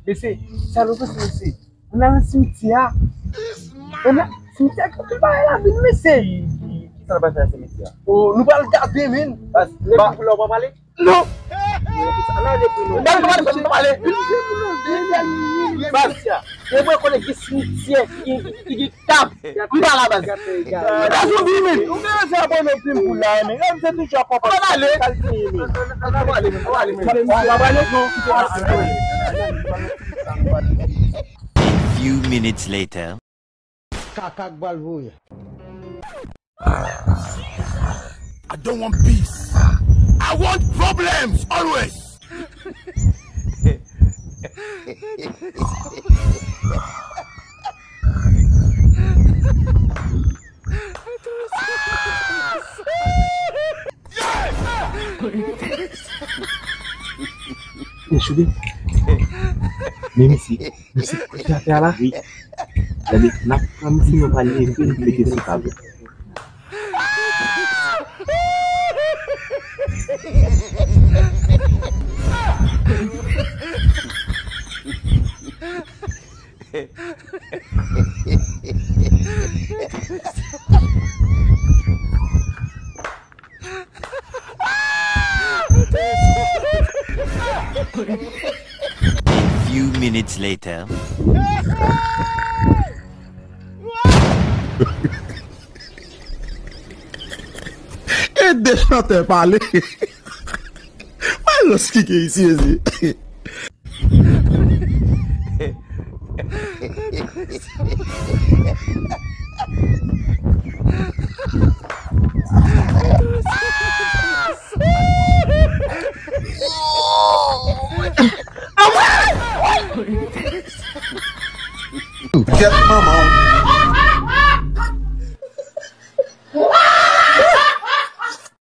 Ese, salve esse. Na cimetière. Na cimetière que vai lá, vem esse. Qui ça va faire cimetière? Oh, nous allons garder men. Bah, on va parler? Non. Few minutes later. I don't want peace. I want problems always. Sudah. Misi kerja lah. Jadi kenapa mesti memandai itu lebih suka? Few minutes later. Deixa eu até parler. Mas o que é isso? Get my mom.